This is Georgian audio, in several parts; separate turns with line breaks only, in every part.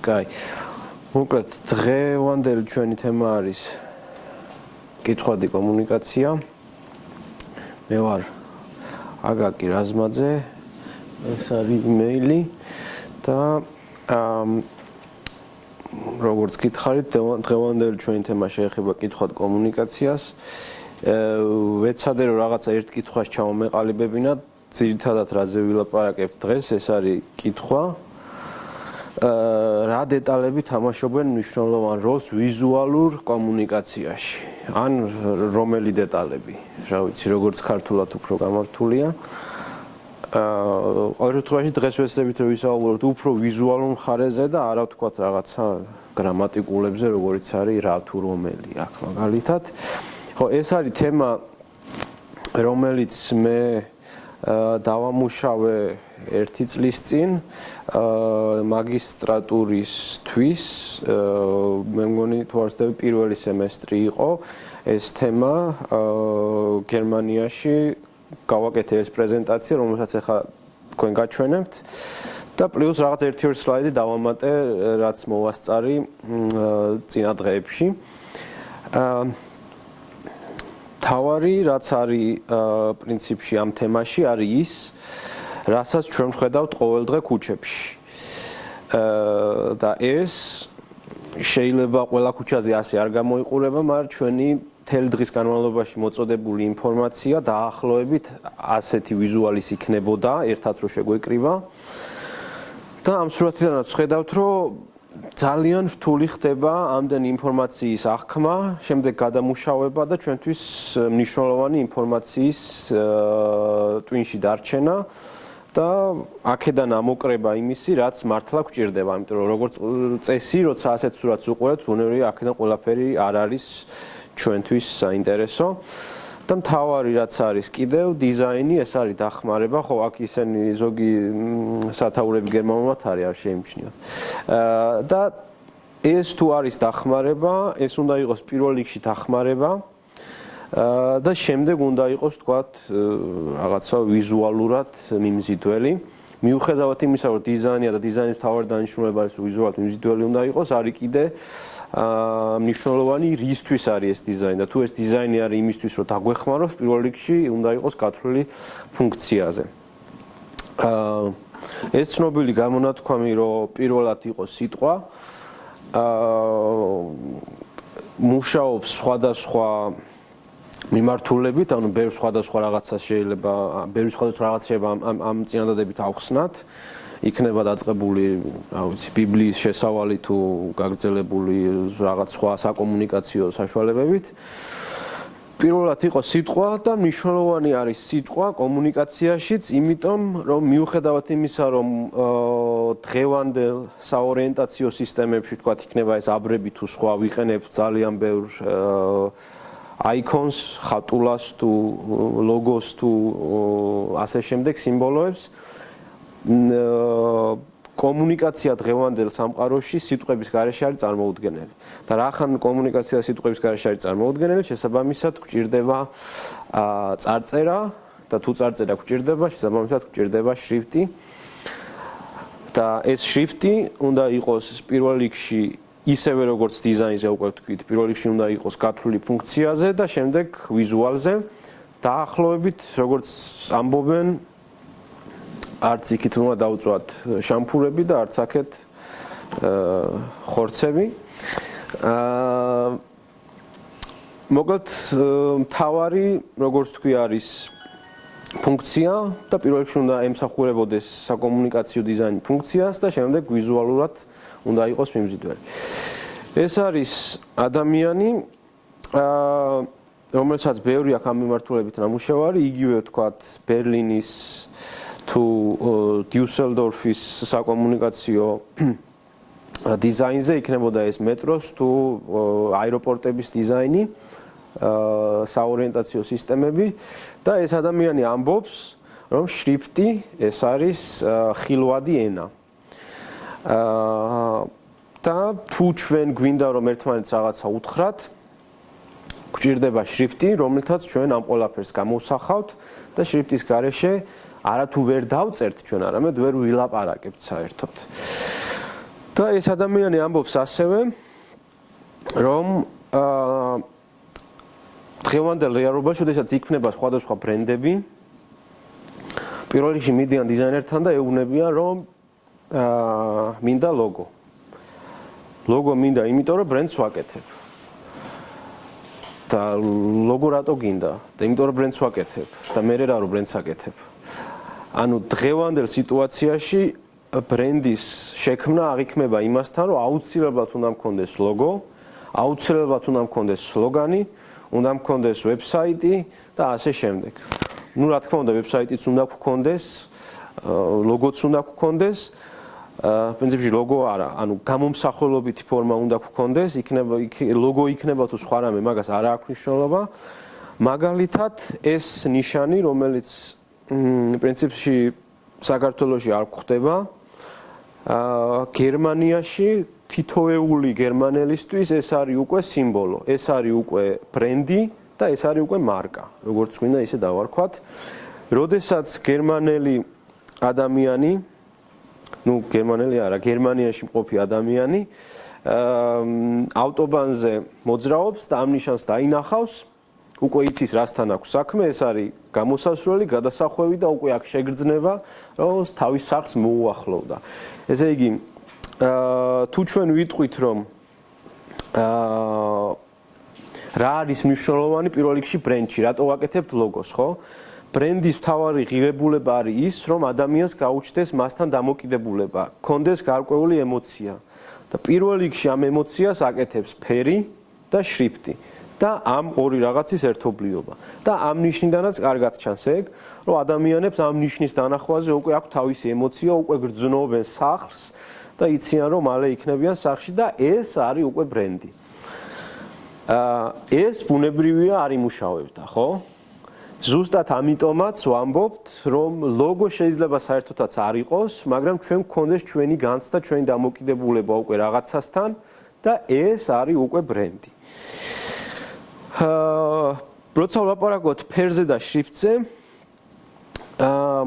კაი. მოკლედ დღევანდელი ჩვენი თემა არის კითხვადი კომუნიკაცია. მე ვარ აგაკი რაზმაძე, ეს არის იმეილი და როგორც გითხარით, დღევანდელი ჩვენი თემა შეეხება კითხვად კომუნიკაციას. ვეცადე რომ რაღაცა ერთ კითხვას ჩავამეყალიბებინათ, ძირითადად რაზე ვილაპარაკებთ დღეს, ეს არის კითხვა. რა დეტალები თამაშობენ მნიშვნელოვან როლს ვიზუალურ კომუნიკაციაში? ან რომელი დეტალები? რა ვიცი, როგორც ქართულად უფრო გამართულია. ყოველ შემთხვევაში დღეს ვეცდებით რომ ვისაუბროთ უფრო ვიზუალურ მხარეზე და არა ვთქვათ რაღაცა გრამატიკულებზე, როგორიც არის რა თუ რომელი აქ მაგალითად. ხო, ეს არის თემა, რომელიც მე დავამუშავე 1 წლის წინ მაგისტრატურისთვის. მე მგონი თუ არ ვცდები პირველი სემესტრი იყო ეს თემა გერმანიაში. გავაკეთე ეს პრეზენტაცია, რომელსაც ახლა თქვენ გაჩვენებთ და პლუს რაღაც 1-2 სლაიდი დავამატე, რაც მოვასწარი წინა დღეებში. თავარი რაც არის პრინციპში ამ თემაში არის ის, რასაც ჩვენ ვხედავთ ყოველდღე ქუჩებში. და ეს შეიძლება ყველა ქუჩაზე ასე არ გამოიყურება, მაგრამ ჩვენი მთელი დღის განმავლობაში მოწოდებული ინფორმაცია დაახლოებით ასეთი ვიზუალის იქნებოდა, ერთად რო შეგვეკრიბა. და ამ სურათიდანაც ხედავთ, რომ ძალიან რთული ხდება ამდენი ინფორმაციის აღქმა, შემდეგ გადამუშავება და ჩვენთვის მნიშვნელოვანი ინფორმაციის ტვინში დარჩენა და აქედან ამოკრება იმისი, რაც მართლა გვჭირდება, იმიტომ რომ როგორც წესი, როცა ასეთ სურათს უყურებთ, ბუნებრივია აქედან ყველაფერი არ არის ჩვენთვის საინტერესო. და მთავარი რაც არის კიდევ დიზაინი, ეს არის დახმარება, ხო აქ ისინი ზოგი სათაურები გერმანულად არის, არ შეიმჩნიოთ. და ეს თუ არის დახმარება, ეს უნდა იყოს პირველ რიგში დახმარება და შემდეგ უნდა იყოს თქვათ რაღაცა ვიზუალურად მიმზიდველი. მიუხედავად იმისა, რომ დიზაინია და დიზაინის მთავარი დანიშნულება არის ვიზუალურად მიმზიდველი უნდა იყოს, არის კიდე მნიშვნელოვანი რისთვის არის ეს დიზაინი და თუ ეს დიზაინი არის იმისთვის, რომ დაგვეხმაროს, პირველ რიგში უნდა იყოს გათვლილი ფუნქციაზე. ეს ცნობილი გამონათქვამი, რომ პირველად იყოს სიტყვა, მუშაობს სხვადასხვა მიმართულებით, ანუ ბევრ სხვადასხვა რაღაცას შეიძლება ამ წინადადებით ავხსნათ. იქნება დაწყებული, რა ვიცი, ბიბლიის შესავალი თუ გაგრძელებული რაღაც სხვა საკომუნიკაციო საშუალებებით. პირველად იყო სიტყვა და მნიშვნელოვანი არის სიტყვა კომუნიკაციაშიც, იმიტომ რომ მიუხედავად იმისა, რომ დღევანდელ საორიენტაციო სისტემებში თქვათ იქნება ეს აბრები თუ სხვა ვიყენებთ ძალიან ბევრ აიკონს, ხატულას თუ ლოგოს თუ ასე შემდეგ სიმბოლოებს. კომუნიკაცია დღევანდელ სამყაროში სიტყვების გარეშე არის წარმოუდგენელი. და რახან კომუნიკაცია სიტყვების გარეშე არის წარმოუდგენელი, შესაბამისად გვჭირდება წარწერა და თუ წარწერა გვჭირდება, შესაბამისად გვჭირდება შრიფტი. და ეს შრიფტი უნდა იყოს პირველ რიგში ისევე როგორც დიზაინზე უკვე ვთქვით, პირველ რიგში უნდა იყოს გათვლილი ფუნქციაზე და შემდეგ ვიზუალზე. დაახლოებით როგორც ამბობენ, არც იქით უნდა დავწვათ შამფურები და არც აქეთ ხორცები. მოკლედ მთავარი, როგორც თქვი, არის ფუნქცია და პირველ რიგში უნდა ემსახურებოდეს საკომუნიკაციო დიზაინის ფუნქციას და შემდეგ ვიზუალურად უნდა იყოს მიმზიდველი. ეს არის ადამიანი, რომელსაც ბევრი აქ ამ მიმართულებით ნამუშევარი, იგივე ვთქვათ ბერლინის თუ დიუსელდორფის საკომუნიკაციო დიზაინზე იქნებოდა ეს მეტროს თუ აეროპორტების დიზაინი, საორიენტაციო სისტემები და ეს ადამიანი ამბობს, რომ შრიფტი ეს არის ხილვადი ენა. და თუ ჩვენ გვინდა რომ ერთმანეთს რაღაცა უთხრათ, გვჭირდება შრიფტი, რომელთაც ჩვენ ამ ყველაფერს გამოვსახავთ და შრიფტის გარეშე არათუ ვერ დავწერთ ჩვენ, არამედ ვერ ვილაპარაკებთ საერთოდ. და ეს ადამიანი ამბობს ასევე, რომ დღევანდელ რეალობაში, როდესაც იქნება სხვადასხვა ბრენდები, პირველ რიგში მიდიან დიზაინერთან და ეუბნებიან, რომ მინდა ლოგო. ლოგო მინდა, იმიტომ რომ ბრენდს ვაკეთებ. და ლოგო რატო გინდა? და იმიტომ რომ ბრენდს ვაკეთებ და მე რა რო ბრენდს აკეთებ. ანუ დღევანდელ სიტუაციაში ბრენდის შექმნა აღიქმება იმასთან, რომ აუცილებლად უნდა მქონდეს ლოგო, აუცილებლად უნდა მქონდეს სლოგანი, უნდა მქონდეს ვებსაიტი და ასე შემდეგ. ნუ რა თქმა უნდა, ვებსაიტიც უნდა გქონდეს, ლოგოც უნდა გქონდეს. პრინციპში ლოგო არა, ანუ გამომსახველობითი ფორმა უნდა გქონდეს, ლოგო იქნება თუ სხვა რამე, მაგას არ აქვს მნიშვნელობა. მაგალითად, ეს ნიშანი, რომელიც პრინციპში საქართველოში არ გვხდება, გერმანიაში თითოეული გერმანელისთვის ეს არის უკვე სიმბოლო, ეს არის უკვე ბრენდი და ეს არის უკვე მარკა, როგორც გვინდა ისე დავარქვათ. როდესაც გერმანელი ადამიანი, ნუ გერმანელი არა, გერმანიაში მყოფი ადამიანი ავტობანზე მოძრაობს და ამ ნიშანს დაინახავს, უკვე იცის რასთან აქვს საქმე, ეს არის გამოსასვლელი, გადასახვევი და უკვე აქ შეგრძნება, რომ თავის სახლს მოუახლოვდა. ესე იგი, თუ ჩვენ ვიტყვით, რომ რა არის მნიშვნელოვანი პირველ რიგში ბრენდში, რატო ვაკეთებთ ლოგოს, ხო? ბრენდის მთავარი ღირებულება არის ის, რომ ადამიანს გაუჩნდეს მასთან დამოკიდებულება, კონდეს გარკვეული ემოცია. და პირველ რიგში ამ ემოციას აკეთებს ფერი და შრიფტი. და ამ ორი რაღაცის ერთობლიობა. და ამ ნიშნიდანაც კარგად ჩანს ეგ, რომ ადამიანებს ამ ნიშნის დანახვაზე უკვე აქვს თავისი ემოცია, უკვე გრძნობენ სახლს და იციან, რომ მალე იქნებიან სახლში და ეს არის უკვე ბრენდი. ეს ბუნებრივია არ იმუშავებდა, ხო? ზუსტად ამიტომაც ვამბობთ, რომ ლოგო შეიძლება საერთოდაც არ იყოს, მაგრამ ჩვენ გქონდეს ჩვენი განცდა, ჩვენი დამოკიდებულება უკვე რაღაცასთან და ეს არის უკვე ბრენდი. როცა ვლაპარაკობთ ფერზე და შრიფტზე,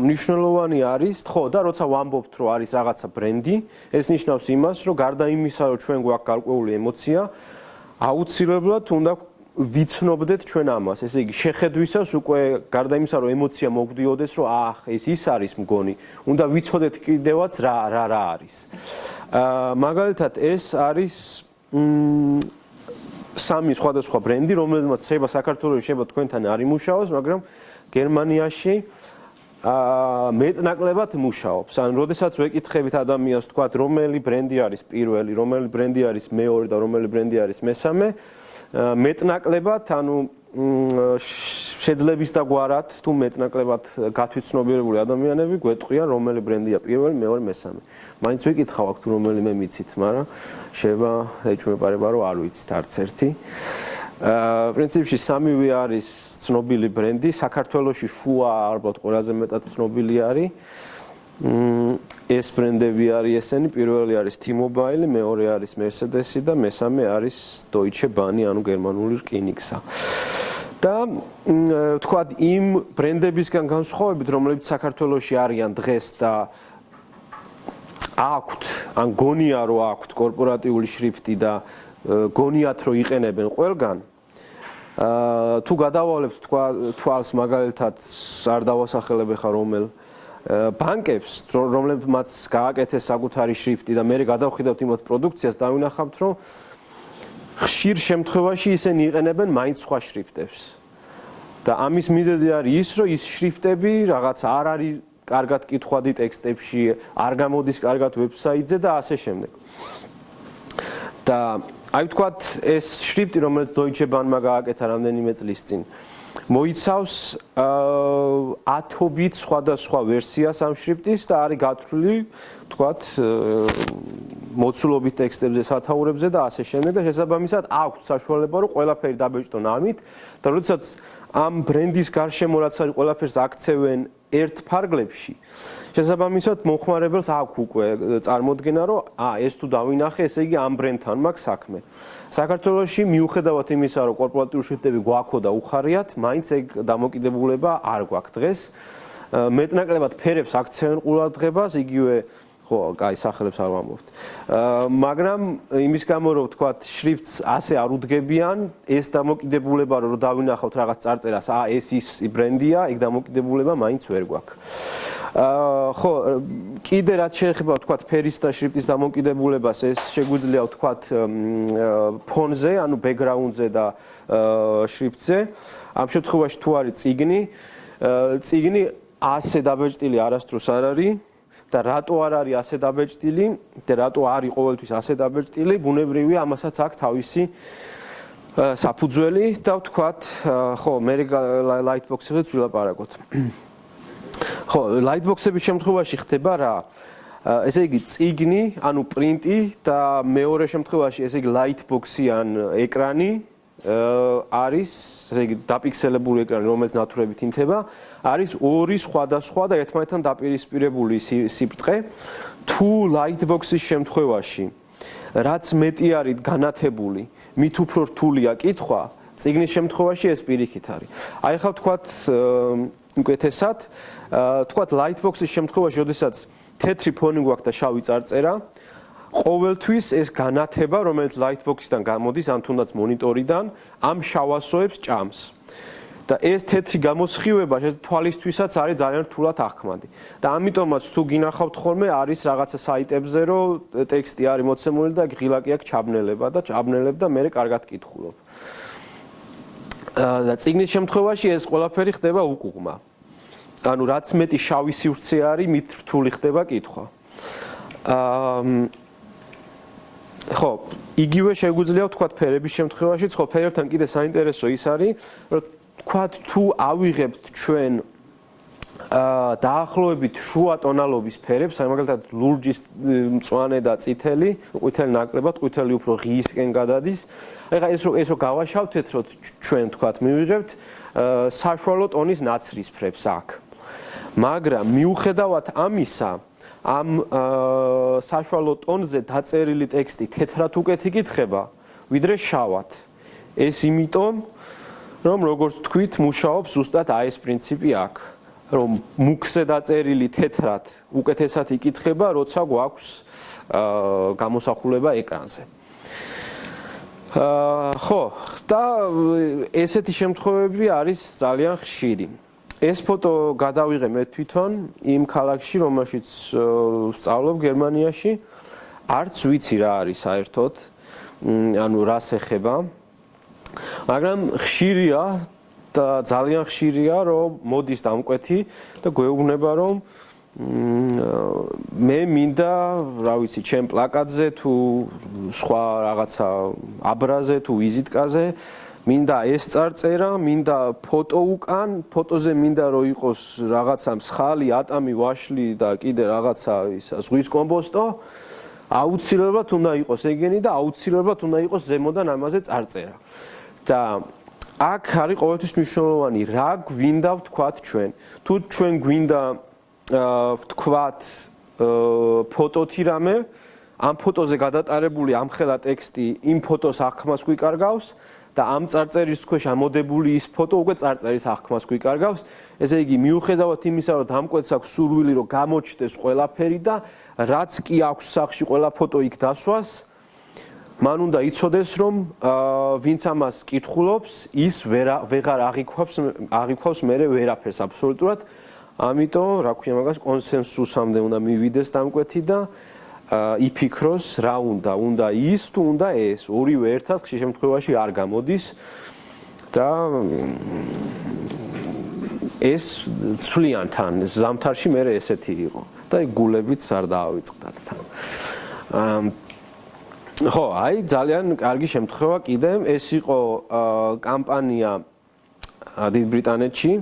მნიშვნელოვანი არის, ხო, და როცა ვამბობთ, რომ არის რაღაცა ბრენდი, ეს ნიშნავს იმას, რომ გარდა იმისა, რომ ჩვენ გვაქვს გარკვეული ემოცია, აუცილებლად უნდა ვიცნობდეთ ჩვენ ამას. ესე იგი, შეხედვისას უკვე გარდა იმისა, რომ ემოცია მოგვდიოდეს, რომ ეს ის არის მგონი, უნდა ვიცოდეთ კიდევაც რა არის. მაგალითად, ეს არის სამი სხვადასხვა ბრენდი, რომელზეც შეიძლება საქართველოში შეიძლება თქვენთან არ იმუშაოს, მაგრამ გერმანიაში მეტნაკლებად მუშაობს. ან როდესაც ვეკითხებით ადამიანს, თქვათ, რომელი ბრენდი არის პირველი, რომელი ბრენდი არის მეორე და რომელი ბრენდი არის მესამე, მეტნაკლებად, ანუ შეძლების და გვარად თუ მეტნაკლებად გათვითცნობიერებული ადამიანები გვეტყვიან, რომელი ბრენდია პირველი, მეორე, მესამე. მაინც ვიკითხავ აქ თუ რომელიმე მიცით, მაგრამ შეიძლება ეჭვმეპარება, რომ არ ვიცით არც ერთი. პრინციპში სამივე არის ცნობილი ბრენდი, საქართველოში შუა ალბათ ყველაზე მეტად ცნობილი არის. ეს ბრენდები არის ესენი, პირველი არის T-Mobile, მეორე არის Mercedes და მესამე არის Deutsche Bahn, ანუ გერმანული რკინიგზა. და თქვათ იმ ბრენდებისგან განსხვავებით, რომლებიც საქართველოში არიან დღეს და აქვთ, ან გონია რომ აქვთ კორპორატიული შრიფტი და გონიათ რომ იყენებენ ყველგან, თუ გადავალებთ თვალს მაგალითად არ დავასახელებ ხა რომელ ბანკებს, რომლებმაც გააკეთეს საკუთარი შრიფტი და მე გადავხედავთ იმათ პროდუქციას, დავინახავთ, რომ ხშირ შემთხვევაში ისინი იყენებენ მაინც სხვა შრიფტებს. და ამის მიზეზი არის ის, რომ ის შრიფტები რაღაც არ არის კარგად კითხვადი ტექსტებში, არ გამოდის კარგად ვებსაიტზე და ასე შემდეგ. და აი ვთქვათ, ეს შრიფტი, რომელიც Deutsche Bahn-მა გააკეთა რამდენიმე წლის წინ, მოიცავს ათობით სხვადასხვა ვერსიას ამ შრიფტის და არის გათვლილი, ვთქვათ, მოცულობით ტექსტებზე, სათაურებზე და ასე შემდეგ და შესაბამისად აქვს საშუალება, რომ ყველაფერი დაბეჭდონ ამით და როდესაც ამ ბრენდის გარშემო რაც არის ყველაფერს აქცევენ ერთ ფარგლებში, შესაბამისად მომხმარებელს აქვს უკვე წარმოდგენა, რომ ეს თუ დავინახე, ესე იგი ამ ბრენდთან მაქვს საქმე. საქართველოში მიუხედავად იმისა, რომ კორპორატიული შრიფტები გვაქვს და უხარიათ, მაინც ეგ დამოკიდებულება არ გვაქვს დღეს. მეტნაკლებად ფერებს აქცევენ ყურადღებას, იგივე ხო, კაი სახელებს არ ვამბობთ. მაგრამ იმის გამო რომ თქვა შრიფტს ასე არ უდგებიან, ეს დამოკიდებულება რომ დავინახავთ რაღაც წარწერას, ეს ის ბრენდია, ეგ დამოკიდებულება მაინც ვერ გვაქვს. ხო, კიდე რაც შეეხება თქვა ფერის და შრიფტის დამოკიდებულებას, ეს შეგვიძლია თქვა ფონზე, ანუ ბექგრაუნდზე და შრიფტზე. ამ შემთხვევაში თუ არის წიგნი ასე დაბეჭდილი არასდროს არ არის. და რატო არ არის ასე დაბეჭდილი და რატო არის ყოველთვის ასე დაბეჭდილი, ბუნებრივია, ამასაც აქვს თავისი საფუძველი და ვთქვათ, ხო, მე ლაითბოქსებზე ვილაპარაკოთ. ხო, ლაითბოქსების შემთხვევაში ხდება რა? ესე იგი, წიგნი, ანუ პრინტი და მეორე შემთხვევაში ესე იგი ლაითბოქსიან ეკრანი არის, ესე იგი, დაფიქსელებული ეკრანი, რომელიც ნათურებით ინთება, არის ორი სხვადასხვა და ერთმანეთთან დაპირისპირებული სიბრტყე. თუ ლაითბოქსის შემთხვევაში, რაც მეტი არის განათებული, მით უფრო რთულია კითხვა, წიგნის შემთხვევაში ეს პირიქით არის. აი ხა ვთქვათ, უკეთესად, ვთქვათ ლაითბოქსის შემთხვევაში, როდესაც თეთრი ფონი გვაქვს და შავი წარწერა, ყოველთვის ეს განათება, რომელიც ლაითბოქსიდან გამოდის, ან თუნდაც მონიტორიდან, ამ შავასოებს ჭამს. და ეს თეთრი გამოსხივება თვალისთვისაც არის ძალიან რთულად აღქმადი. და ამიტომაც თუ გინახავთ ხოლმე არის რაღაცა საიტებზე, რომ ტექსტი არის მოცემული და ღილაკი აქვს ჩაბნელება და ჩაბნელებ და მე კარგად კითხულობ. და წიგნის შემთხვევაში ეს ყველაფერი ხდება უკუღმა. ანუ რაც მეტი შავი სივრცე არის, მით რთული ხდება კითხვა. ხო, იგივე შეგვიძლია ვთქვათ ფერების შემთხვევაშიც, ხო, ფერებთან კიდე საინტერესო ის არის, რომ ვთქვათ თუ ავიღებთ ჩვენ დაახლოებით შუა ტონალობის ფერებს, აი მაგალითად ლურჯის მწვანე და წითელი, ყვითელი ნაკლებად, ყვითელი უფრო ღიისკენ გადადის. ეხლა ეს რო გავაშავთეთ, რომ ჩვენ ვთქვათ მივიღებთ საშუალო ტონის ნაცრისფრებს აქ. მაგრამ მიუხედავად ამისა, ამ საშუალო ტონზე დაწერილი ტექსტი თეთრად უკეთ იკითხება, ვიდრე შავად. ეს იმიტომ, რომ როგორც თქვით, მუშაობს ზუსტად აი ეს პრინციპი აქვს, რომ მუქზე დაწერილი თეთრად უკეთესად იკითხება, როცა გვაქვს გამოსახულება ეკრანზე. ხო, და ესეთი შემთხვევები არის ძალიან ხშირი. ეს ფოტო გადავიღე მე თვითონ იმ ქალაქში, რომელშიც ვსწავლობ გერმანიაში. არც ვიცი რა არის საერთოდ, ანუ რას ეხება. მაგრამ ხშირია და ძალიან ხშირია, რომ მოდის დამკვეთი და გვეუბნება, რომ მე მინდა, რა ვიცი, ჩემ პლაკატზე თუ სხვა რაღაცა აბრაზე თუ ვიზიტკაზე მინდა ეს წარწერა, მინდა ფოტო უკან, ფოტოზე მინდა რომ იყოს რაღაცა მსხალი, ატამი, ვაშლი და კიდე რაღაცა ისა ზღვის კომპოსტო, აუცილებლად უნდა იყოს ეგენი და აუცილებლად უნდა იყოს ზემოდან ამაზე წარწერა. და აქ არის ყოველთვის მნიშვნელოვანი, რა გვინდა ვთქვათ ჩვენ. თუ ჩვენ გვინდა ვთქვათ ფოტოთი რამე, ამ ფოტოზე გადატარებული ამხელა ტექსტი იმ ფოტოს აღქმას გვიკარგავს და ამ წარწერის ქვეშ ამოდებული ის ფოტო უკვე წარწერის აღქმას გვიკარგავს. ესე იგი, მიუხედავად იმისა, რომ დამკვეთს აქვს სურვილი, რომ გამოჩნდეს ყველაფერი და რაც კი აქვს სახში ყველა ფოტო იქ დასვას, მან უნდა იცოდეს, რომ ვინც ამას კითხულობს, ის ვეღარ აღიქვავს მერე ვერაფერს აბსოლუტურად. ამიტომ, რა ქვია მაგას, კონსენსუსამდე უნდა მივიდეს დამკვეთი და იფიქროს რა უნდა ის თუ უნდა ეს. ორივე ერთად ხშირ შემთხვევაში არ გამოდის და ეს ცვლიან თან, ზამთარში მე ესეთი იყო და გულებიც არ დაავიწყდათ თან. ხო, აი ძალიან კარგი შემთხვევა კიდე, ეს იყო კამპანია დიდ ბრიტანეთში,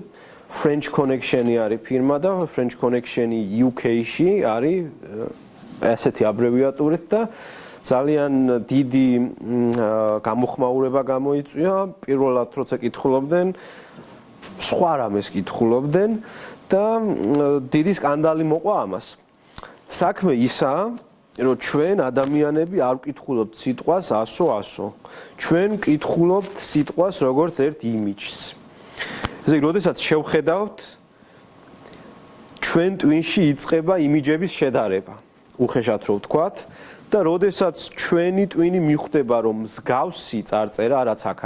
French Connection-ი არის ფირმა და French Connection-ი UK-ში არის ასეთი აბრევიატურით და ძალიან დიდი გამოხმაურება გამოიწვია. პირველად როცა კითხულობდნენ, სხვა რამეს კითხულობდნენ და დიდი სკანდალი მოყვა ამას. საქმე ისაა, რომ ჩვენ ადამიანები არ ვკითხულობთ სიტყვას ასო. ჩვენ ვკითხულობთ სიტყვას როგორც ერთ იმიჯს. ესე იგი, როდესაც შევხედავთ, ჩვენ ტვინში იწყება იმიჯების შედარება. უხეშად რო ვთქვათ და როდესაც ჩვენი ტვინი მიხვდება რომ მსგავსი წარწერა რაც აქ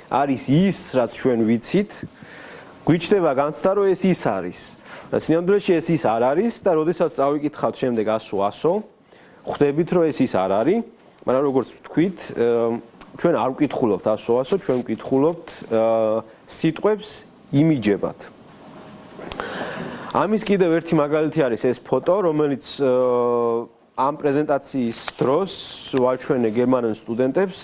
არის ის რაც ჩვენ ვიცით გვიჩნდება განცდა რომ ეს ის არის სინამდვილეში ეს ის არ არის და როდესაც წავიკითხავთ შემდეგ 100 ხვდებით რომ ეს ის არ არის მაგრამ როგორც ვთქვით ჩვენ არ ვკითხულობთ 100 ჩვენ ვკითხულობთ სიტყვებს იმიჯებად ამის კიდევ ერთი მაგალითი არის ეს ფოტო რომელიც ამ პრეზენტაციის დროს ვაჩვენე გერმანელ სტუდენტებს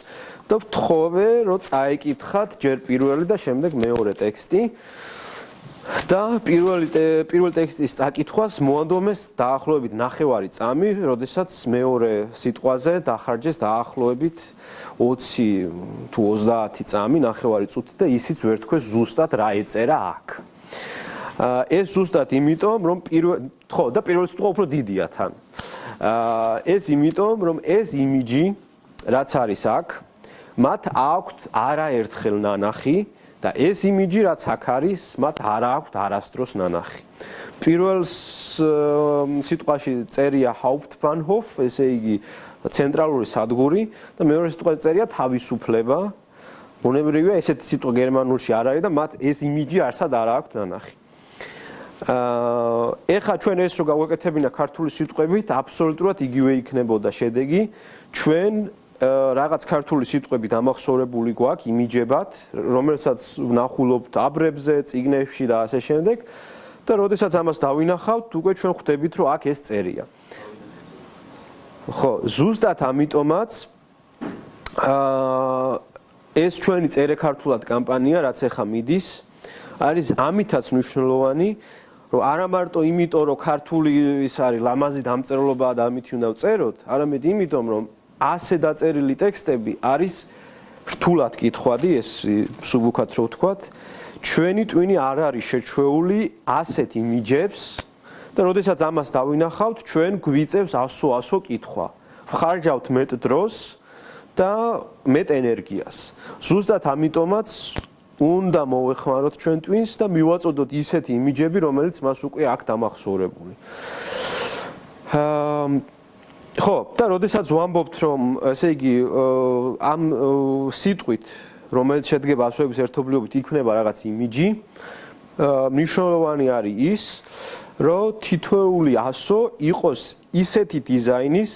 და ვთხოვე რომ წაიკითხათ ჯერ პირველი და შემდეგ მეორე ტექსტი და პირველ ტექსტის წაკითხვას მოანდომეს დაახლოებით 9 წამი, როდესაც მეორე სიტყვაზე დახარჯეს დაახლოებით 20 თუ 30 წამი, 9 წუთი და ისიც ვერ თქვეს ზუსტად რა ეწერა აქ. ეს ზუსტად იმიტომ, რომ პირველ სიტყვა უფრო დიდია თან. ეს იმიტომ, რომ ეს იმიჯი, რაც არის აქ, მათ აქვთ არაერთხელ ნანახი და ეს იმიჯი რაც აქ არის, მათ არ აქვთ არასდროს ნანახი. პირველ სიტყვაში წერია Hauptbahnhof, ესე იგი ცენტრალური სადგური და მეორე სიტყვაში წერია თავისუფლება. მონებრივია ესეთი სიტყვა გერმანულში არ არის და მათ ეს იმიჯი არსად არ აქვთ ნანახი. ეხლა ჩვენ ეს რო გავაკეთებინა ქართული სიტყვებით, აბსოლუტურად იგივე იქნებოდა შედეგი. ჩვენ რაღაც ქართული სიტყვები დამახსოვრებული გვაქვს იმიჯებად, რომელსაც ვნახულობთ აბრებზე, წიგნებში და ასე შემდეგ. და როდესაც ამას დავინახავთ, უკვე ჩვენ ხვდებით, რომ აქ ეს წერია. ხო, ზუსტად ამიტომაც ეს ჩვენი წერე ქართულად კამპანია, რაც ახლა მიდის, არის ამითაც მნიშვნელოვანი, რომ არა მარტო იმიტომ, რომ ქართული ის არის ლამაზი დამწერლობა და ამით უნდა ვწეროთ, არამედ იმიტომ, რომ ასე დაწერილი ტექსტები არის რთულად კითხვადი, ეს მსუბუქად რო ვთქვათ, ჩვენი ტვინი არ არის შეჩვეული ასეთ იმიჯებს და როდესაც ამას დავინახავთ, ჩვენ გვიწევს 100 კითხვა. ვხარჯავთ მეტ დროს და მეტ ენერგიას. ზუსტად ამიტომაც უნდა მოვეხმაროთ ჩვენ ტვინს და მივაწოდოთ ისეთი იმიჯები, რომელიც მას უკვე აქ დამახსოვრებული. ხო, და როდესაც ვამბობთ, რომ ესე იგი ამ სიტყვით, რომელიც შედგება ასოების ერთობლიობით, იქნება რაღაც იმიჯი, მნიშვნელოვანი არის ის, რომ თითოეული ასო იყოს ისეთი დიზაინის,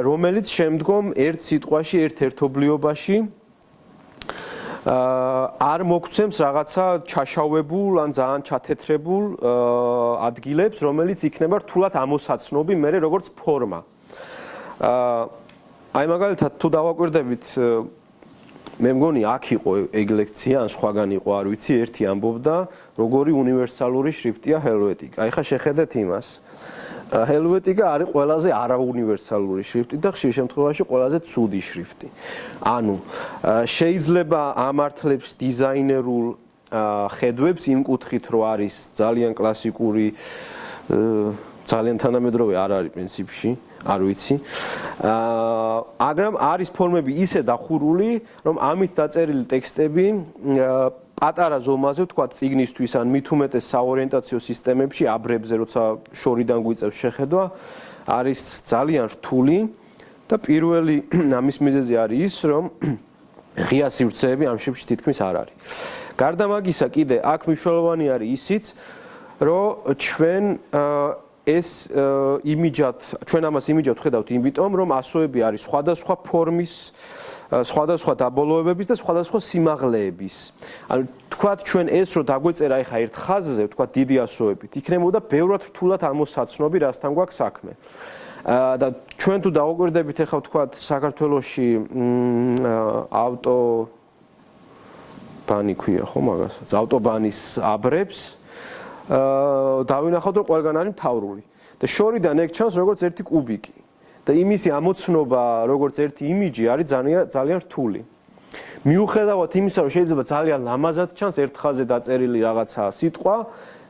რომელიც შემდგომ ერთ სიტყვაში, ერთ ერთობლიობაში არ მოგცემს რაღაცა ჩაშავებულ ან ძალიან ჩათეთრებულ ადგილებს, რომელიც იქნება რთულად ამოსაცნობი მერე როგორც ფორმა. აი მაგალითად თუ დავაკვირდებით მე მგონი აქ იყო ეგ ლექცია ან სხვაგან იყო, არ ვიცი, ერთი ამბობდა, როგორი უნივერსალური შრიფტია ჰელვეტიკა. აი ხა შეხედეთ იმას. ჰელვეტიკა არის ყველაზე არაუნივერსალური შრიფტი და ხშირ შემთხვევაში ყველაზე ცუდი შრიფტი. ანუ შეიძლება ამართლებს დიზაინერულ ხედვებს იმ კუთხით, რომ არის ძალიან კლასიკური, ძალიან თანამედროვე არ არის პრინციპში, არ ვიცი. მაგრამ არის ფორმები ისე დახურული, რომ ამით დაწერილი ტექსტები პატარა ზომაზე, ვთქვათ, წიგნისთვის ან მით უმეტეს საორიენტაციო სისტემებში, აბრებზე, როცა შორიდან გვიწევს შეხედვა, არის ძალიან რთული და პირველი ამის მიზეზი არის ის, რომ ღია სივრცეები ამ შრიფტში თითქმის არ არის. გარდა მაგისა, კიდე აქ მნიშვნელოვანი არის ისიც, რომ ჩვენ ეს იმიჯად, ჩვენ ამას იმიჯად ხედავთ იმიტომ, რომ ასოები არის სხვადასხვა ფორმის, სხვადასხვა დაბოლოებების და სხვადასხვა სიმაღლეების. ანუ თქვათ ჩვენ ეს რო დაგვეწერა ეხა ერთ ხაზზე, თქვათ დიდი ასოებით, იქნებოდა ბევრად რთულად ამოსაცნობი, რასთან გვაქვს საქმე. და ჩვენ თუ დავაკვირდებით ეხა თქვათ საქართველოში ავტობანი ქვია ხო მაგასაც, ავტობანის აბრებს დავინახავთ რომ ყველგან არის მთავრული და შორიდან ეგ ჩანს როგორც ერთი კუბიკი და იმისი ამოცნობა როგორც ერთი იმიჯი არის ძალიან რთული. მიუხედავად იმისა რომ შეიძლება ძალიან ლამაზად ჩანს ერთ ხაზზე დაწერილი რაღაცა სიტყვა,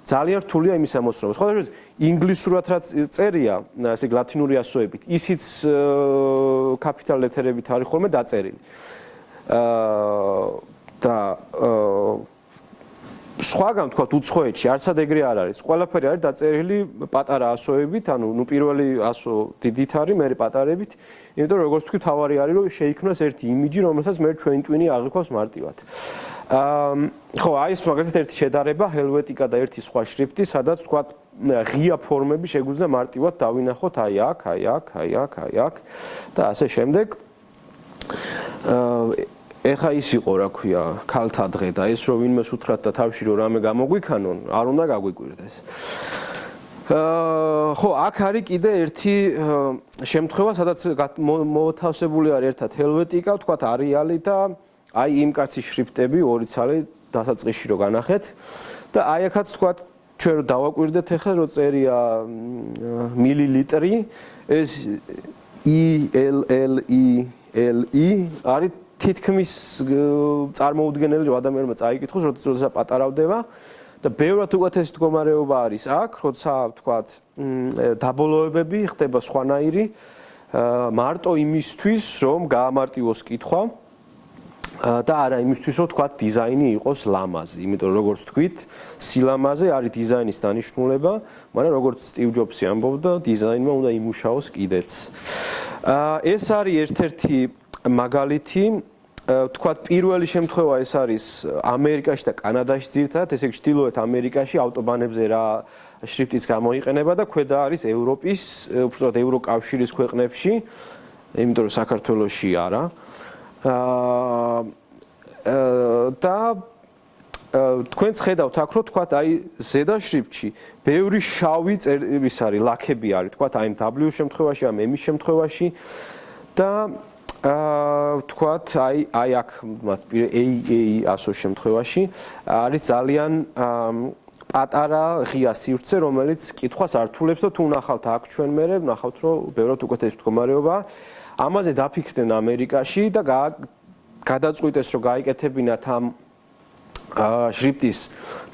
ძალიან რთულია იმის ამოცნობა. სხვა შორის ინგლისურად რაც წერია, ესე ლათინური ასოებით, ისიც კაპიტალ ლეთერებით არის ხოლმე დაწერილი. და სხვაგან თქვა უცხოეთში არსად ეგრე არ არის. ყველაფერი არის დაწერილი პატარა ასოებით, ანუ ნუ პირველი ასო დიდით არის, მერე პატარებით. იმიტომ რომ როგორც თქვი, თავარი არის რომ შეიქმნას ერთი იმიჯი, რომელსაც მე ჩვენ ტვინი აღიქვავს მარტივად. ხო, აი ეს მაგალითად ერთი შედარება, ჰელვეტიკა და ერთი სხვა შრიფტი, სადაც თქვა ღია ფორმები შეგვიძლია მარტივად დავინახოთ აი აქ, აი აქ, აი აქ, აი აქ და ასე შემდეგ. ეხა ის იყო, რა ქვია, ქალთა დღე და ეს რომ ვინმეს უთხრათ და თავში რომ რამე გამოგვიქანონ, არ უნდა გაგვიკვირდეს. ხო, აქ არის კიდე ერთი შემთხვევა, სადაც მოთავსებული არის ერთად ჰელვეტიკა, თქვათ არეალი და აი იმ კაცის შრიფტები, ორი ცალი დასაწყისში რო განახეთ და აი აქაც თქვათ ჩვენ რო დავაკვირდეთ ეხლა რო წერია მილილიტრი, ეს ELLE არის თითქმის წარმოუდგენელი რომ ადამიანმა წაიკითხოს, როდესაც პატარავდება და ბევრად უკეთესი მდგომარეობა არის აქ, როცა თქვათ დაბოლოებები ხდება სხვანაირი, მარტო იმისთვის, რომ გაამარტივოს კითხვა და არა იმისთვის, რომ თქვათ დიზაინი იყოს ლამაზი, იმიტომ რომ როგორც თქვით, სილამაზე არის დიზაინის დანიშნულება, მაგრამ როგორც სტივ ჯობსი ამბობდა, დიზაინმა უნდა იმუშაოს კიდეც. ეს არის ერთ-ერთი მაგალითი, თქვათ პირველი შემთხვევა ეს არის ამერიკაში და კანადაში ძირითადად, ესე იგი ჩრდილოეთ ამერიკაში ავტობანებზე რა შრიფტიც გამოიყენება და ქვედა არის ევროპის, უბრალოდ ევროკავშირის ქვეყნებში, იმიტომ რომ საქართველოში არა. და თქვენც ხედავთ აქ რომ თქვათ აი ზედა შრიფტში ბევრი შავი წერების არის, ლაქები არის, თქვათ აი W შემთხვევაში, ამ M-ის შემთხვევაში და თქვათ აი აქ AA ასო შემთხვევაში არის ძალიან პატარა ღია სივრცე, რომელიც კითხვას ართულებს და თუ ნახავთ აქ ჩვენ მერე ნახავთ რომ ბევრად უკეთესი მდგომარეობაა. ამაზე დაფიქრდნენ ამერიკაში და გადაწყვიტეს რომ გაიკეთებინათ ამ შრიფტის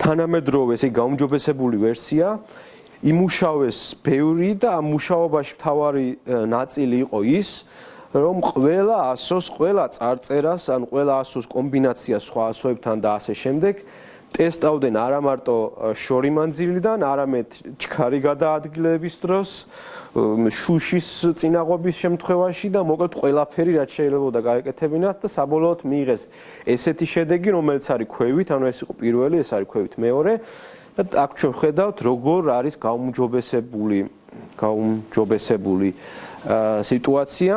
თანამედროვე ესე გაუმჯობესებული ვერსია, იმუშავეს ბევრი და ამ მუშაობაში მთავარი ნაწილი იყო ის, რომ ყველა ასოს, ყველა წარწერას, ან ყველა ასოს კომბინაციას სხვა ასოებთან და ასე შემდეგ ტესტავდნენ არა მარტო შორი მანძილიდან, არამედ ჩქარი გადაადგილების დროს, შუშის წინაღობის შემთხვევაში და მოკლედ ყველაფერი რაც შეიძლებოდა გაეკეთებინათ და საბოლოოდ მიიღეს ესეთი შედეგი, რომელიც არის ქვევით, ანუ ეს იყო პირველი, ეს არის ქვევით მეორე და აქ ჩვენ ხედავთ როგორ არის გაუმჯობესებული სიტუაცია.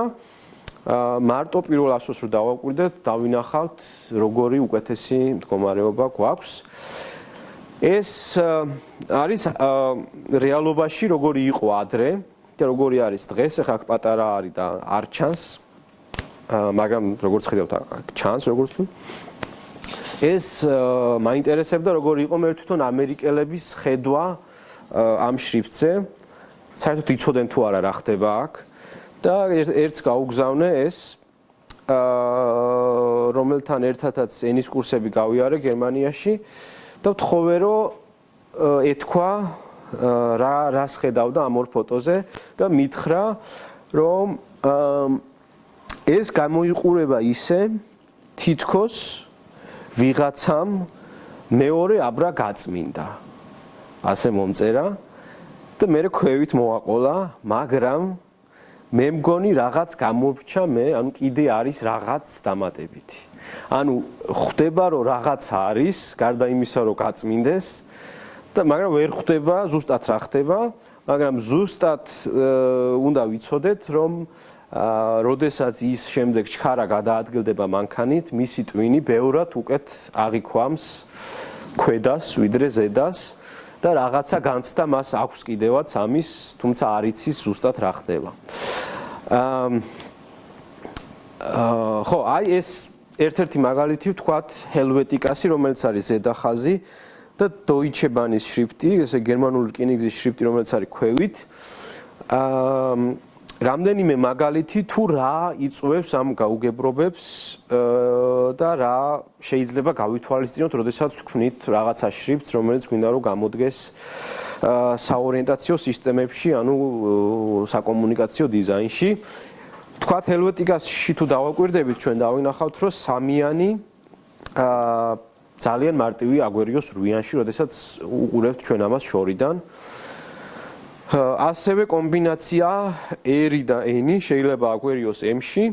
მარტო პირველ ასოს რო დავაკვირდეთ, დავინახავთ როგორი უკეთესი მდგომარეობა გვაქვს. ეს არის რეალობაში როგორი იყო ადრე და როგორი არის დღეს, ახლა აქ პატარა არის და არ ჩანს, მაგრამ როგორც ხედავთ აქ ჩანს როგორც თუ ეს მაინტერესებდა როგორი იყო მე თვითონ ამერიკელების ხედვა ამ შრიფტზე. საერთოდ იცოდნენ თუ არა რა ხდება აქ. და ერთს გაუგზავნე ეს, რომელთან ერთადაც ენის კურსები გავიარე გერმანიაში და ვთხოვე რომ ეთქვა რას ხედავდა ამ ორ ფოტოზე და მითხრა რომ ეს გამოიყურება ისე თითქოს ვიღაცამ მეორე აბრა გაწმინდა. ასე მომწერა და მე ქვევით მოვაყოლა, მაგრამ მე მგონი რაღაც გამორჩა მე, ანუ კიდე არის რაღაც დამატებითი. ანუ ხვდება რომ რაღაც არის, გარდა იმისა რომ გაწმინდეს და მაგრამ ვერ ხვდება ზუსტად რა ხდება, მაგრამ ზუსტად უნდა ვიცოდეთ რომ როდესაც ის შემდეგ ჩქარა გადაადგილდება მანქანით, მისი ტვინი ბევრად უკეთ აღიქვამს ქვედას ვიდრე ზედას და რაღაცა განცდა მას აქვს კიდევაც ამის, თუმცა არ იცის ზუსტად რა ხდება. ხო, აი ეს ერთ-ერთი მაგალითი ვთქვათ ჰელვეტიკასი, რომელიც არის ზედა ხაზი და Deutsche Bahn-ის შრიფტი, ესე გერმანული რკინიგზის შრიფტი, რომელიც არის ქვევით. რამდენიმე მაგალითი თუ რა იწვევს ამ გაუგებრობებს და რა შეიძლება გავითვალისწინოთ, როდესაც ვქმნით რაღაცა შრიფტს, რომელიც გვინდა რომ გამოდგეს საორიენტაციო სისტემებში, ანუ საკომუნიკაციო დიზაინში. თქვათ ჰელვეტიკასში თუ დავაკვირდებით, ჩვენ დავინახავთ, რომ სამიანი ძალიან მარტივი აგვერიოს რვიანში, როდესაც უყურებთ ჩვენ ამას შორიდან. ასევე კომბინაცია R და N შეიძლება აგვერიოს M-ში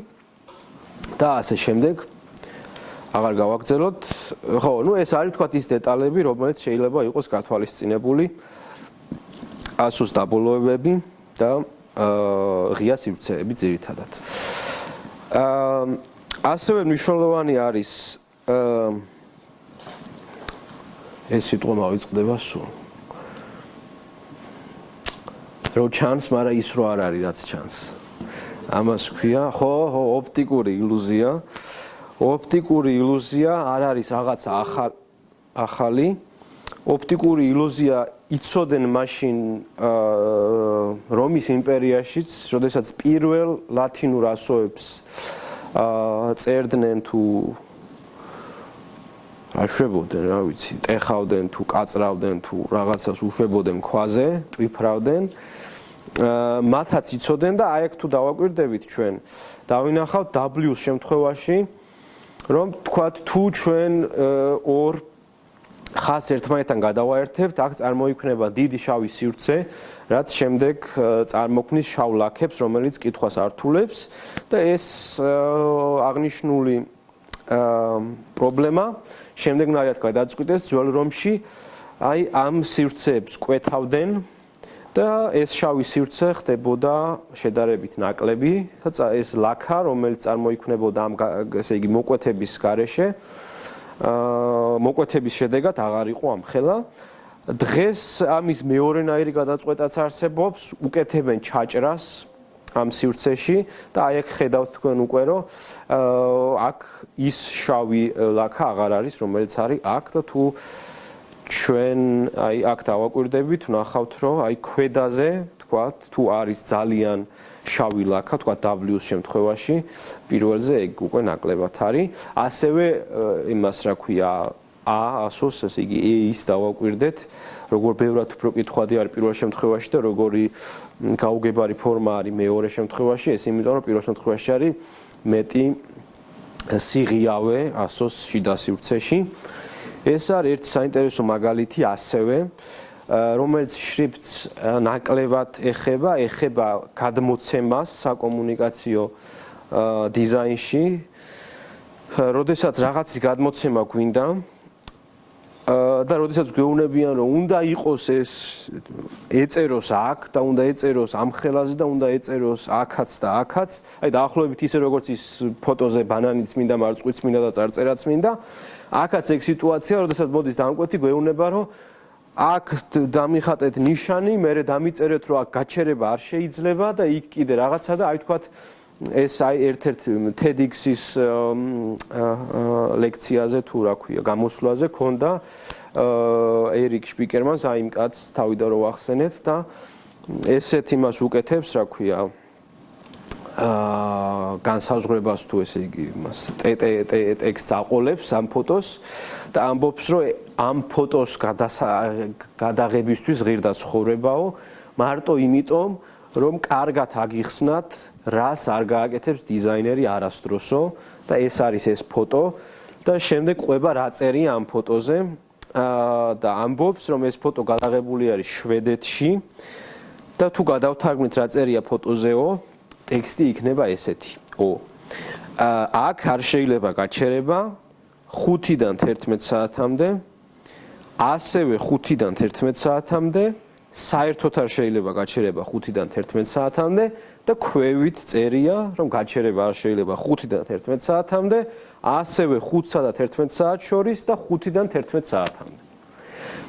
და ასე შემდეგ. აღარ გავაგრძელოთ. ხო, ეს არის თქვათ ის დეტალები, რომელიც შეიძლება იყოს გათვალისწინებული ASUS დაბოლოებები და ღია სივრცეები ძირითადად. ასევე მნიშვნელოვანი არის ეს სიტყვა მოვიწყდება სულ. რო ჩანს, მაგრამ ის რო არ არის, რაც ჩანს. ამას ქვია, ხო, ოპტიკური ილუზია. ოპტიკური ილუზია არ არის რაღაცა ახალი. ოპტიკური ილუზია იცოდნენ მაშინ რომის იმპერიაშიც, როდესაც პირველ ლათინურ ასოებს წერდნენ თუ აშვებოდნენ, რა ვიცი, ტეხავდნენ თუ კაწრავდნენ თუ რაღაცას უშვებოდნენ ქვაზე, ტვიფრავდნენ. მათაც იცოდნენ და აი აქ თუ დავაკვირდებით ჩვენ, დავინახავთ W-ს შემთხვევაში, რომ თქვათ თუ ჩვენ ორ ხაზს ერთმანეთთან გადავაერთებთ, აქ წარმოიქმნება დიდი შავი სივრცე, რაც შემდეგ წარმოქმნის შავ ლაქებს, რომელიც კითხვას ართულებს და ეს აღნიშნული პრობლემა შემდეგნაირად გადაწყვიტეს ძველ რომში, აი ამ სივრცეებს კვეთავდნენ და ეს შავი სივრცე ხდებოდა შედარებით ნაკლები და ეს ლაქა, რომელიც წარმოიქმნებოდა ამ ესე იგი მოკვეთების გარეშე, მოკვეთების შედეგად აღარ იყო ამხელა. დღეს ამის მეორენაირი გადაწყვეტაც არსებობს, უკეთებენ ჩაჭრას ამ სივრცეში და აი აქ ხედავთ თქვენ უკვე რომ აქ ის შავი ლაქა აღარ არის, რომელიც არის აქ და თუ ჩვენ აი აქ დავაკვირდებით, ვნახავთ რომ აი ქვედაზე, თქვათ, თუ არის ძალიან შავი ლაქა, თქვათ W-ს შემთხვევაში, პირველზე ეგ უკვე ნაკლებად არის. ასევე იმას რა ქვია ASUS, ესე იგი E-ის დავაკვირდეთ, როგორ ბევრად უფრო კითხვადი არის პირველ შემთხვევაში და როგორი გაუგებარი ფორმა არის მეორე შემთხვევაში, ეს იმიტომ რომ პირველ შემთხვევაში არის მეტი სიღიავე ASUS შიდა სივრცეში. ეს არის ერთი საინტერესო მაგალითი ასევე, რომელიც შრიფტს ნაკლებად ეხება გადმოცემას საკომუნიკაციო დიზაინში. როდესაც რაღაცის გადმოცემა გვინდა და როდესაც გვეუბნებიან რომ უნდა იყოს ეს ეწეროს აქ და უნდა ეწეროს ამ ხელაზე და უნდა ეწეროს აქაც და აქაც, აი დაახლოებით ისე როგორც ის ფოტოზე ბანანიც მინდა, მარწყვიც მინდა და წარწერაც მინდა, აქაც ეგ სიტუაცია, როდესაც მოდის დამკვეთი გვეუბნება რომ აქ დამიხატეთ ნიშანი, მერე დამიწერეთ რომ აქ გაჩერება არ შეიძლება და იქ კიდე რაღაცა და აი თქვათ ეს აი ერთ-ერთ TEDx-ის ლექციაზე თუ რა ქვია, გამოსვლაზე ქონდა ერიკ შპიკერმანს, აი იმ კაცს თავიდან რო ახსენეთ და ესეთ იმას უკეთებს, რა ქვია, განსაზღვრებას თუ ესე იგი იმას ტექსტს აყოლებს ამ ფოტოს და ამბობს რომ ამ ფოტოს გადაღებისთვის ღირდა ცხოვრებაო, მარტო იმიტომ რომ კარგად აგიხსნათ, რას არ გააკეთებს დიზაინერი არასდროსო და ეს არის ეს ფოტო და შემდეგ ყვება რა წერია ამ ფოტოზე და ამბობს რომ ეს ფოტო გადაღებული არის შვედეთში და თუ გადავთარგმნით რა წერია ფოტოზეო, ტექსტი იქნება ესეთი. აქ არ შეიძლება გაჩერება 5-დან 11 საათამდე, ასევე 5-დან 11 საათამდე, საერთოდ არ შეიძლება გაჩერება 5-დან 11 საათამდე და ქვევით წერია, რომ გაჩერება არ შეიძლება 5-დან 11 საათამდე, ასევე 5-სა და 11 საათს შორის და 5-დან 11 საათამდე.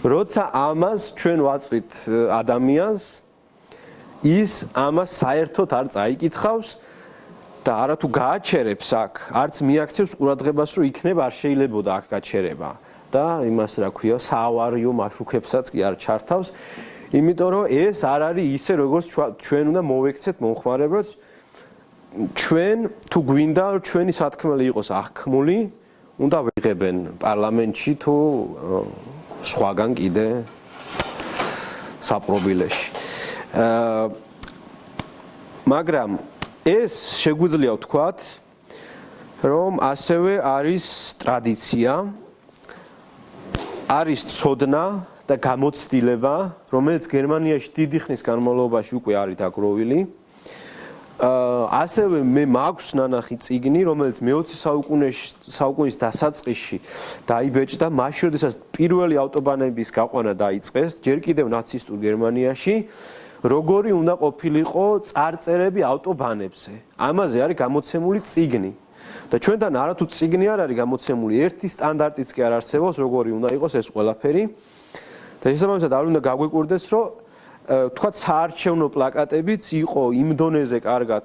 როცა ამას ჩვენ ვაწვით ადამიანს, ის ამას საერთოდ არ წაიკითხავს და არა თუ გააჩერებს აქ, არც მიაქცევს ყურადღებას, რომ იქნებ არ შეიძლებოდა აქ გაჩერება და იმას რა ქვია, საავარიო მაშუქებსაც კი არ ჩართავს. იმიტომ რომ ეს არ არის ისე როგორც ჩვენ უნდა მოვექცეთ მომხმარებლებს, ჩვენ თუ გვინდა რომ ჩვენი სათქმელი იყოს აღქმული, უნდა ვიღებენ პარლამენტში თუ სხვაგან კიდე საპრობილეში. მაგრამ ეს შეგვიძლია ვთქვათ, რომ ასევე არის ტრადიცია არის ცოდნა და გამოცდილება, რომელიც გერმანიაში დიდი ხნის განმავლობაში უკვე არის დაგროვილი. ასევე მე მაქვს ნანახი წიგნი, რომელიც მე-20 საუკუნის დასაწყისში დაიბეჭდა, მაშინ როდესაც პირველი ავტობანების გაყვანა დაიწყეს, ჯერ კიდევ ნაცისტურ გერმანიაში, როგორი უნდა ყოფილიყო წარწერები ავტობანებზე. ამაზე არის გამოცემული წიგნი. და ჩვენთან არათუ წიგნი არ არის გამოცემული, ერთი სტანდარტიც კი არ არსებობს, როგორი უნდა იყოს ეს ყველაფერი. და შესაბამისად არ უნდა გაგვეკვირდეს, რომ თქვათ საარჩევნო პლაკატებიც იყო იმ დონეზე კარგად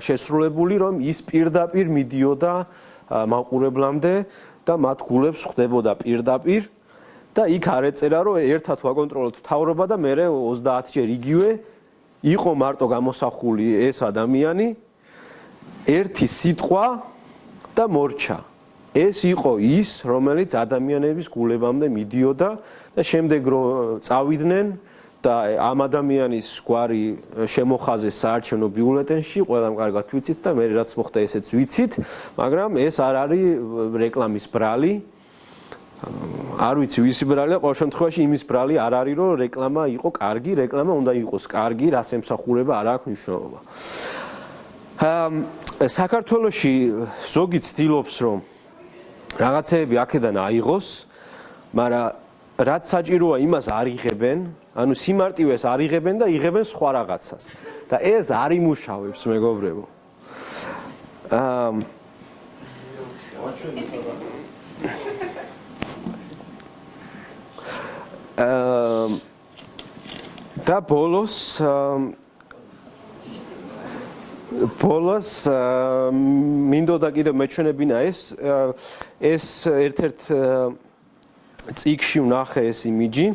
შესრულებული, რომ ის პირდაპირ მიდიოდა მაყურებლამდე და მათ გულებს ხვდებოდა პირდაპირ და იქ არ ეწერა, რომ ერთად ვაკონტროლოთ მთავრობა და მერე 30 ჯერ იგივე იყო მარტო გამოსახული ეს ადამიანი, ერთი სიტყვა და მორჩა. ეს იყო ის, რომელიც ადამიანების გულებამდე მიდიოდა და შემდეგ რომ წავიდნენ და ამ ადამიანის გვარი შემოხაზეს საარჩევნო ბიულეტენში, ყველამ კარგად ვიცით და მე რაც მოხდა ესეც ვიცით, მაგრამ ეს არ არის რეკლამის ბრალი. არ ვიცი ვისი ბრალია, ყოველ შემთხვევაში იმის ბრალი არ არის, რომ რეკლამა იყო კარგი, რეკლამა უნდა იყოს კარგი, რას ემსახურება არ აქვს მნიშვნელობა. საქართველოში ზოგი ცდილობს, რომ რაღაცეები აქედან აიღოს, მაგრამ რაც საჭიროა იმას არ იღებენ, ანუ სიმარტივეს არ იღებენ და იღებენ სხვა რაღაცას. და ეს არ იმუშავებს, მეგობრებო. და ბოლოს მინდოდა კიდევ მეჩვენებინა ეს ერთ-ერთ წიგნში ვნახე ეს იმიჯი.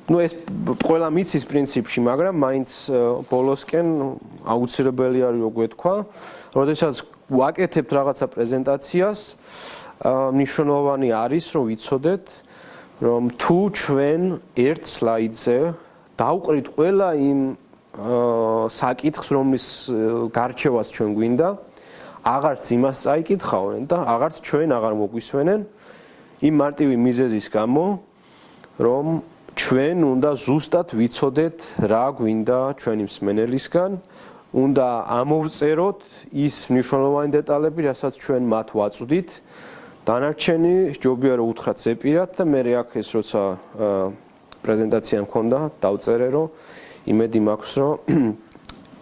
ნუ ეს ყველა მიცის პრინციპში, მაგრამ მაინც ბოლოსკენ აუცილებელი არის რო გვეთქვა, როდესაც ვაკეთებთ რაღაცა პრეზენტაციას, მნიშვნელოვანი არის რომ ვიცოდეთ, რომ თუ ჩვენ ერთ სლაიდზე დავყრით ყველა იმ საკითხს, რომლის გარჩევაც ჩვენ გვინდა, აღარც იმას წაიკითხავენ და აღარც ჩვენ აღარ მოგვისვენენ იმ მარტივი მიზეზის გამო, რომ ჩვენ უნდა ზუსტად ვიცოდეთ რა გვინდა ჩვენი მსმენელისგან, უნდა ამოვწეროთ ის მნიშვნელოვანი დეტალები, რასაც ჩვენ მათ ვაწვდით. დანარჩენი ჯობია რომ უთხრათ ზეპირად და მე აქ ეს როცა პრეზენტაცია მქონდა, დავწერე რომ იმედი მაქვს, რომ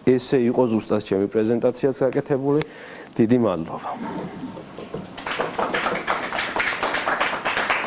ესე იყო ზუსტად ჩემი პრეზენტაციაც გაკეთებული. დიდი მადლობა.